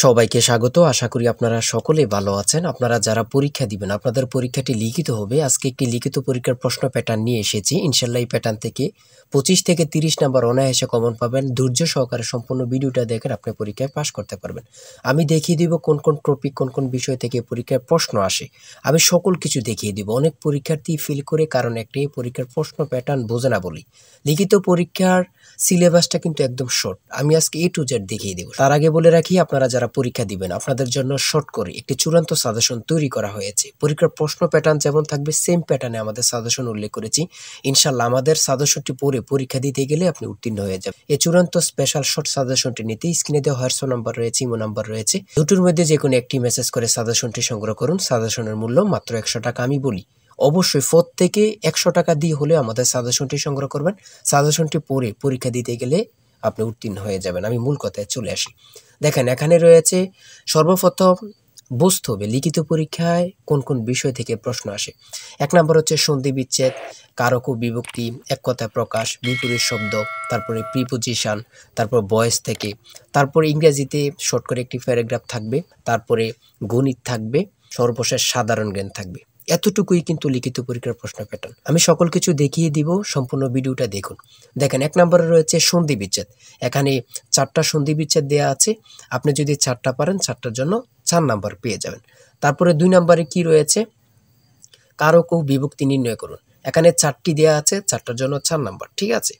সবাইকে স্বাগত। আশা করি আপনারা সকলেই ভালো আছেন। আপনারা যারা পরীক্ষা দিবেন, আপনাদের পরীক্ষাটি লিখিত হবে। আজকে একটি লিখিত পরীক্ষার প্রশ্ন প্যাটার্ন নিয়ে এসেছি। ইনশাল্লাহ এই প্যাটার্ন থেকে 25 থেকে 30 নাম্বার অনায়াসে কমন পাবেন। ধৈর্য সহকারে সম্পূর্ণ ভিডিওটা দেখেন, আপনি পরীক্ষায় পাস করতে পারবেন। আমি দেখিয়ে দিব কোন কোন টপিক, কোন কোন বিষয় থেকে পরীক্ষায় প্রশ্ন আসে। আমি সকল কিছু দেখিয়ে দিব। অনেক পরীক্ষার্থী ফেল করে কারণ একটাই, পরীক্ষার প্রশ্ন প্যাটার্ন বোঝে না বলি। লিখিত পরীক্ষার সিলেবাসটা কিন্তু একদম শর্ট। আমি আজকে A to Z দেখিয়ে দেব। তার আগে বলে রাখি, আপনারা যারা পরীক্ষা দিবেন আপনাদের জন্য শর্ট করে একটি চূড়ান্ত সাজেশন তৈরি করা হয়েছে। পরীক্ষার প্রশ্ন প্যাটার্ন যেমন থাকবে সেম প্যাটার্নে আমাদের সাজেশন উল্লেখ করেছি। ইনশাল্লাহ আমাদের সাজেশনটি পড়ে পরীক্ষা দিতে গেলে আপনি উত্তীর্ণ হয়ে যাবেন। এই চূড়ান্ত স্পেশাল শর্ট সাজেশনটি নিতে স্ক্রিনে দেওয়া হোয়াটসঅ্যাপ নাম্বার রয়েছে, ইমো নাম্বার রয়েছে। দুটোর মধ্যে যে কোনো একটি মেসেজ করে সাজেশনটি সংগ্রহ করুন। সাজেশনের মূল্য মাত্র 100 টাকা। আমি বলি অবশ্যই প্রত্যেকে 100 টাকা দিয়ে হলে আমাদের সাজেশনটি সংগ্রহ করবেন। সাজেশনটি পড়ে পরীক্ষা দিতে গেলে আপনি উত্তীর্ণ হয়ে যাবেন। আমি মূল কথায় চলে আসি। দেখেন, এখানে রয়েছে সর্বপ্রথম বুঝতে হবে লিখিত পরীক্ষায় কোন কোন বিষয় থেকে প্রশ্ন আসে। 1 নম্বর হচ্ছে সন্ধি বিচ্ছেদ, কারক ও বিভক্তি, এক কথায় প্রকাশ, বিপরীত শব্দ, তারপরে প্রিপোজিশন, তারপর ভয়েস থেকে, তারপরে ইংরেজিতে শর্ট করে একটি প্যারাগ্রাফ থাকবে, তারপরে গণিত থাকবে, সর্বশেষ সাধারণ জ্ঞান থাকবে। এতটুকুই কিন্তু লিখিত পরীক্ষার প্রশ্ন প্যাটার্ন। আমি সকল কিছু দেখিয়ে দিব, সম্পূর্ণ ভিডিওটা দেখুন। দেখেন, 1 নম্বরে রয়েছে সন্ধি বিচ্ছেদ। এখানে 4টা সন্ধি বিচ্ছেদ দেওয়া আছে। আপনি যদি 4টা পারেন 4টার জন্য 4 নাম্বার পেয়ে যাবেন। তারপরে 2 নম্বরে কি রয়েছে, কারক ও বিভক্তি নির্ণয় করুন। এখানে 4টি দেওয়া আছে, 4টার জন্য 4 নাম্বার। ঠিক আছে,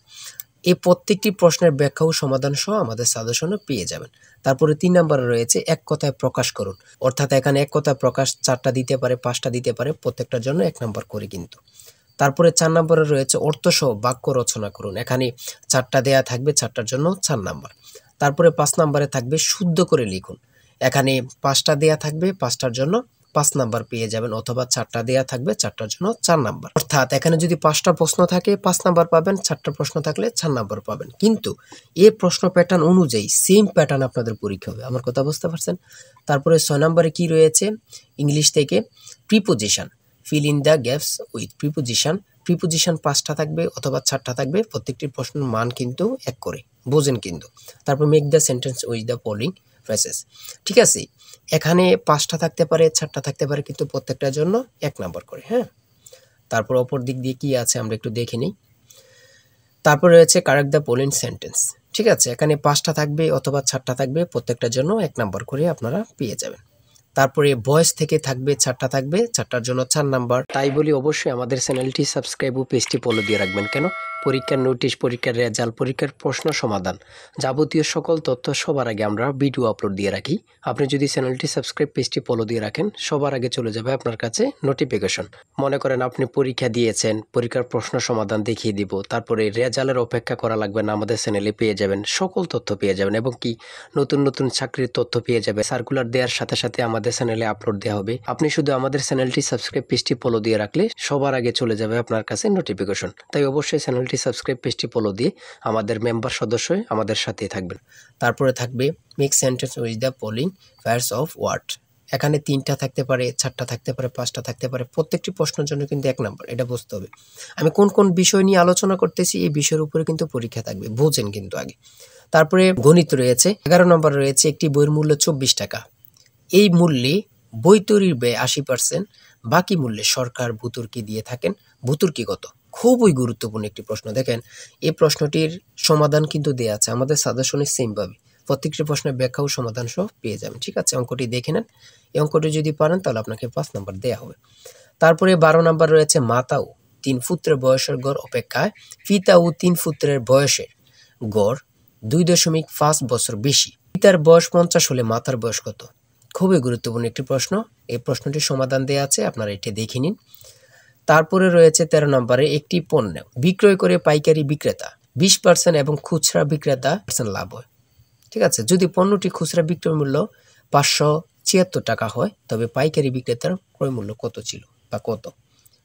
এই প্রত্যেকটি প্রশ্নের ব্যাখ্যা ও সমাধান সহ আমাদের সাজেশনে পেয়ে যাবেন। তারপরে 3 নম্বরে রয়েছে এক কথায় প্রকাশ করুন। অর্থাৎ এখানে এক কথায় প্রকাশ 4টা দিতে পারে, 5টা দিতে পারে, প্রত্যেকটার জন্য 1 নাম্বার করে কিন্তু। তারপরে 4 নম্বরে রয়েছে অর্থসহ বাক্য রচনা করুন। এখানে 4টা দেয়া থাকবে, 4টার জন্য 4 নাম্বার। তারপরে 5 নম্বরে থাকবে শুদ্ধ করে লিখুন। এখানে 5টা দেয়া থাকবে, 5টার জন্য 5 নাম্বার পেয়ে যাবেন, অথবা 4টা দেয়া থাকবে, 4টার জন্য 4 নাম্বার। অর্থাৎ এখানে যদি 5টা প্রশ্ন থাকে 5 নাম্বার পাবেন, 4টা প্রশ্ন থাকলে 4 নাম্বার পাবেন। কিন্তু এই প্রশ্ন প্যাটার্ন অনুযায়ী সেম প্যাটার্ন আপনাদের পরীক্ষা হবে। আমার কথা বুঝতে পারছেন? তারপরে 6 নম্বরে কি রয়েছে, ইংলিশ থেকে preposition, fill in the gaps with preposition. Preposition 5টা থাকবে অথবা 4টা থাকবে, প্রত্যেকটি প্রশ্নের মান কিন্তু 1 করে, বোঝেন কিন্তু। তারপর make the sentence with the following phrases. ঠিক আছে, এখানে 5টা থাকতে পারে, 4টা থাকতে পারে, কিন্তু প্রত্যেকটার জন্য 1 নাম্বার করে। হ্যাঁ, তারপর অপর দিক দিয়ে কি আছে আমরা একটু দেখে নিই। তারপর রয়েছে কারেক্ট দ্য ফলোইং সেন্টেন্স। ঠিক আছে, এখানে 5টা থাকবে অথবা 4টা থাকবে, প্রত্যেকটার জন্য 1 নাম্বার করে আপনারা পেয়ে যাবেন। তারপরে ভয়েস থেকে থাকবে 4টা থাকবে, 4টার জন্য 4 নাম্বার। তাই বলি অবশ্যই আমাদের চ্যানেলটি সাবস্ক্রাইব ও পেজটি ফলো দিয়ে রাখবেন। কেন? পরীক্ষার নোটিশ, পরীক্ষার রেজাল্ট, পরীক্ষার প্রশ্ন সমাধান, যাবতীয় সকল তথ্য সবার আগে আমরা ভিডিও আপলোড দিয়ে রাখি। আপনি যদি চ্যানেলটি সাবস্ক্রাইব, পেজটি ফলো দিয়ে রাখেন, সবার আগে চলে যাবে আপনার কাছে নোটিফিকেশন। মনে করেন আপনি পরীক্ষা দিয়েছেন, পরীক্ষার প্রশ্ন সমাধান দেখিয়ে দিব, তারপরে রেজাল্টের অপেক্ষা করা লাগবে না, আমাদের চ্যানেলে পেয়ে যাবেন, সকল তথ্য পেয়ে যাবেন, এবং কি নতুন নতুন চাকরির তথ্য পেয়ে যাবে। সার্কুলার দেওয়ার সাথে সাথে আমাদের চ্যানেলে আপলোড দেওয়া হবে। আপনি শুধু আমাদের চ্যানেলটি সাবস্ক্রাইব, পেজটি ফলো দিয়ে রাখলে সবার আগে চলে যাবে আপনার কাছে নোটিফিকেশন। তাই অবশ্যই চ্যানেলটি সাবস্ক্রাইব, পেজটি ফলো দিয়ে আমাদের মেম্বার সদস্য হয়ে আমাদের সাথেই থাকবেন। তারপরে থাকবে make sentence with the following pairs of word. এখানে 3টা থাকতে পারে, 4টা থাকতে পারে, 5টা থাকতে পারে, প্রত্যেকটি প্রশ্নের জন্য কিন্তু 1 নাম্বার। এটা বুঝতে হবে। আমি কোন কোন বিষয় নিয়ে আলোচনা করতেছি, এই বিষয়ের উপরে কিন্তু পরীক্ষা থাকবে, বোঝেন কিন্তু আগে। তারপরে গণিত রয়েছে, 11 নম্বর রয়েছে একটি বইয়ের মূল্য 24 টাকা। এই মূল্যে বই তৈরির ব্যয় 80%, বাকি মূল্যে সরকার ভর্তুকি দিয়ে থাকেন। ভর্তুকি কত? খুবই গুরুত্বপূর্ণ একটি প্রশ্ন। দেখেন, এই প্রশ্নটির সমাধান কিন্তু দেওয়া আছে আমাদের সাজেশনে সেম ভাবে। প্রত্যেকটি প্রশ্নের ব্যাখ্যা ও সমাধান সহ পেয়ে যাবেন। ঠিক আছে, অঙ্কটি দেখে নেন। এই অঙ্কটি যদি পারেন তাহলে আপনাকে 5 নাম্বার দেওয়া হবে। তারপরে 12 নাম্বার রয়েছে মাতা ও 3 পুত্রের বয়সের গড় অপেক্ষায় পিতা ও 3 পুত্রের বয়সের গড় 2.5 বছর বেশি। পিতার বয়স 50 হলে মাতার বয়স কত? খুবই গুরুত্বপূর্ণ একটি প্রশ্ন। এই প্রশ্নটির সমাধান দেওয়া আছে, আপনারা এটি দেখে নিন। তারপরে রয়েছে 13 নম্বরে একটি পণ্য বিক্রয় করে পাইকারি বিক্রেতা 20% এবং খুচরা বিক্রেতা লাভ হয়। ঠিক আছে, যদি পণ্যটি খুচরা বিক্রয় মূল্য 576 টাকা হয়, তবে পাইকারি বিক্রেতার ক্রয় মূল্য কত ছিল বা কত?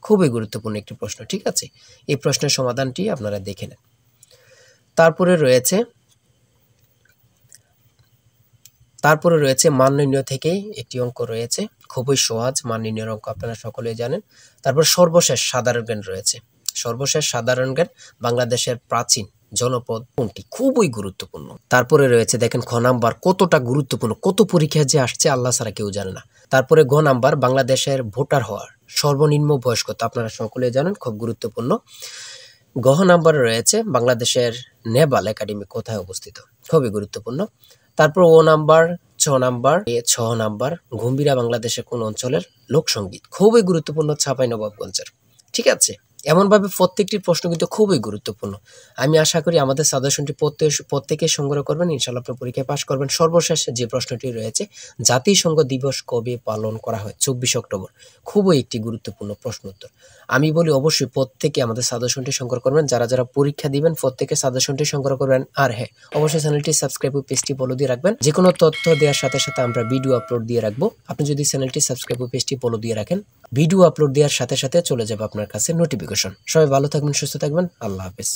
খুবই গুরুত্বপূর্ণ একটি প্রশ্ন। ঠিক আছে, এই প্রশ্নের সমাধানটি আপনারা দেখে নেন। তারপরে রয়েছে মান নির্ণয় থেকে একটি অঙ্ক রয়েছে, খুবই সহজ মান নির্ণয়ের অঙ্ক, আপনারা সকলেই জানেন। তারপর সর্বশেষ সাধারণ জ্ঞান রয়েছে। সর্বশেষ সাধারণ জ্ঞান বাংলাদেশের প্রাচীন জনপদ কোনটি? খুবই গুরুত্বপূর্ণ। তারপরে রয়েছে দেখেন খ নাম্বার, কতটা গুরুত্বপূর্ণ, কত পরীক্ষা যে আসছে আল্লাহ ছাড়া কেউ জানে না। তারপরে গ নাম্বার, বাংলাদেশের ভোটার হওয়ার সর্বনিম্ন বয়স কত? আপনারা সকলে জানেন, খুব গুরুত্বপূর্ণ। গ নাম্বারে রয়েছে বাংলাদেশের নেভাল একাডেমি কোথায় অবস্থিত? খুবই গুরুত্বপূর্ণ। তারপর ও নাম্বার, ছ নাম্বার গম্ভীরা বাংলাদেশের কোন অঞ্চলের লোকসঙ্গীত? খুবই গুরুত্বপূর্ণ, চাঁপাইনবাবগঞ্জের। ঠিক আছে, এমনভাবে প্রত্যেকটি প্রশ্ন কিন্তু খুবই গুরুত্বপূর্ণ। আমি আশা করি আমাদের সাজেশনটি প্রত্যেকে সংগ্রহ করবেন, ইনশাআল্লাহ আপনি পরীক্ষায় পাশ করবেন। সর্বশেষ যে প্রশ্নটি রয়েছে, জাতিসংঘ দিবস কবে পালন করা হয়? 24 অক্টোবর। খুবই একটি গুরুত্বপূর্ণ প্রশ্ন উত্তর। আমি বলি অবশ্যই প্রত্যেকে আমাদের সাজেশনটি সংগ্রহ করবেন। যারা যারা পরীক্ষা দিবেন প্রত্যেকে সাজেশনটি সংগ্রহ করবেন। আর হ্যাঁ, অবশ্যই চ্যানেলটি সাবস্ক্রাইব ও পেজটি ফলো দিয়ে রাখবেন। যে কোনো তথ্য দেওয়ার সাথে সাথে আমরা ভিডিও আপলোড দিয়ে রাখবো। আপনি যদি চ্যানেলটি সাবস্ক্রাইব ও পেজটি ফলো দিয়ে রাখেন, ভিডিও আপলোড দেওয়ার সাথে সাথে চলে যাবে আপনার কাছে নোটিফিকেশন। সবাই ভালো থাকবেন, সুস্থ থাকবেন। আল্লাহ হাফেজ।